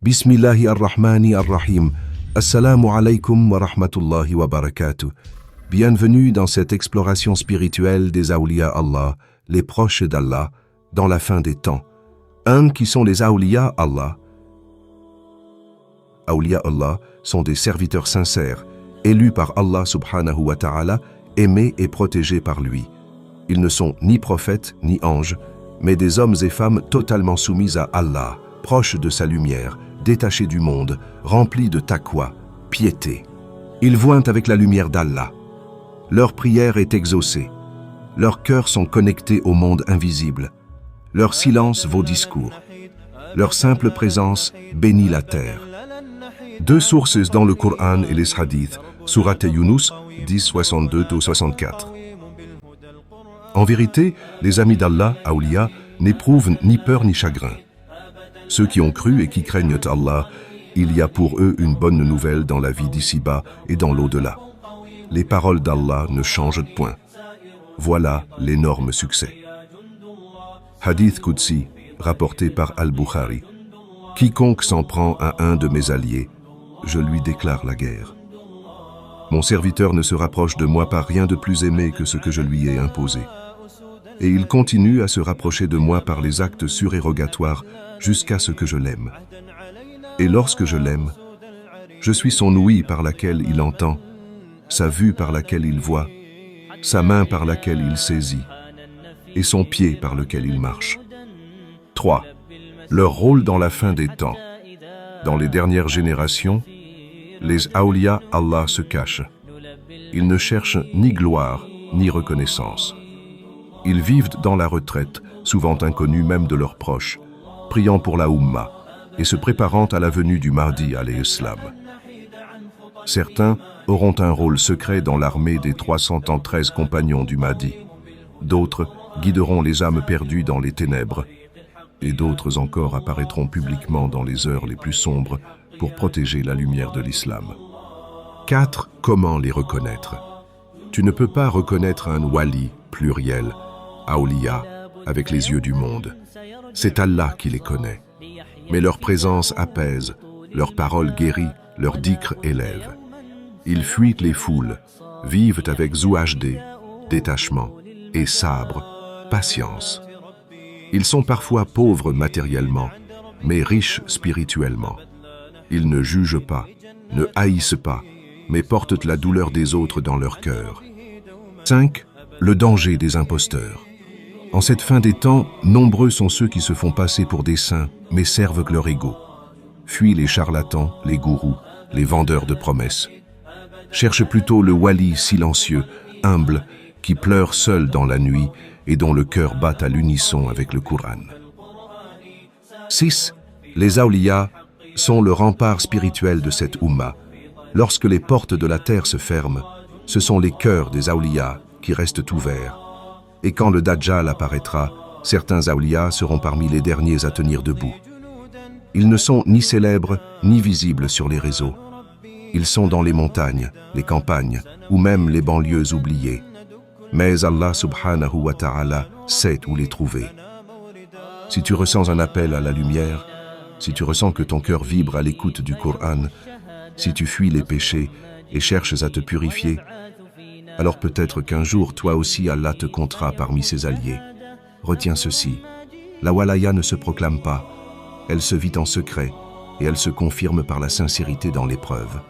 Bismillahi ar-Rahmani ar-Rahim. Assalamu alaikum wa rahmatullahi wa barakatuh. Bienvenue dans cette exploration spirituelle des Awliya Allah, les proches d'Allah, dans la fin des temps. Qui sont les Awliya Allah? Awliya Allah sont des serviteurs sincères, élus par Allah subhanahu wa ta'ala, aimés et protégés par lui. Ils ne sont ni prophètes ni anges, mais des hommes et femmes totalement soumis à Allah, proches de sa lumière, détachés du monde, remplis de taqwa, piété. Ils voient avec la lumière d'Allah. Leur prière est exaucée. Leurs cœurs sont connectés au monde invisible. Leur silence vaut discours. Leur simple présence bénit la terre. Deux sources dans le Coran et les hadiths, Sourate Yunus 10, 62-64. En vérité, les amis d'Allah, Awliya, n'éprouvent ni peur ni chagrin. Ceux qui ont cru et qui craignent Allah, il y a pour eux une bonne nouvelle dans la vie d'ici-bas et dans l'au-delà. Les paroles d'Allah ne changent point. Voilà l'énorme succès. Hadith Qudsi, rapporté par Al-Bukhari. Quiconque s'en prend à un de mes alliés, je lui déclare la guerre. Mon serviteur ne se rapproche de moi par rien de plus aimé que ce que je lui ai imposé. Et il continue à se rapprocher de moi par les actes surérogatoires jusqu'à ce que je l'aime. Et lorsque je l'aime, je suis son ouïe par laquelle il entend, sa vue par laquelle il voit, sa main par laquelle il saisit, et son pied par lequel il marche. 3. Leur rôle dans la fin des temps. Dans les dernières générations, les Awliya Allah se cachent. Ils ne cherchent ni gloire, ni reconnaissance. Ils vivent dans la retraite, souvent inconnus même de leurs proches, priant pour la Ummah et se préparant à la venue du Mahdi alayhi salam. Certains auront un rôle secret dans l'armée des 313 compagnons du Mahdi. D'autres guideront les âmes perdues dans les ténèbres. Et d'autres encore apparaîtront publiquement dans les heures les plus sombres pour protéger la lumière de l'islam. 4. Comment les reconnaître? Tu ne peux pas reconnaître un wali, pluriel, Awliya, avec les yeux du monde. C'est Allah qui les connaît. Mais leur présence apaise, leur parole guérit, leur dhikr élève. Ils fuient les foules, vivent avec zouhd, détachement, et sabre, patience. Ils sont parfois pauvres matériellement, mais riches spirituellement. Ils ne jugent pas, ne haïssent pas, mais portent la douleur des autres dans leur cœur. 5. Le danger des imposteurs. En cette fin des temps, nombreux sont ceux qui se font passer pour des saints, mais servent que leur ego. Fuis les charlatans, les gourous, les vendeurs de promesses. Cherche plutôt le wali silencieux, humble, qui pleure seul dans la nuit et dont le cœur bat à l'unisson avec le Coran. 6. Les Awliya sont le rempart spirituel de cette Ummah. Lorsque les portes de la terre se ferment, ce sont les cœurs des Awliya qui restent ouverts. Et quand le Dajjal apparaîtra, certains Awliya seront parmi les derniers à tenir debout. Ils ne sont ni célèbres ni visibles sur les réseaux. Ils sont dans les montagnes, les campagnes ou même les banlieues oubliées. Mais Allah subhanahu wa ta'ala sait où les trouver. Si tu ressens un appel à la lumière, si tu ressens que ton cœur vibre à l'écoute du Coran, si tu fuis les péchés et cherches à te purifier, alors peut-être qu'un jour, toi aussi, Allah te comptera parmi ses alliés. Retiens ceci, la walaya ne se proclame pas, elle se vit en secret et elle se confirme par la sincérité dans l'épreuve.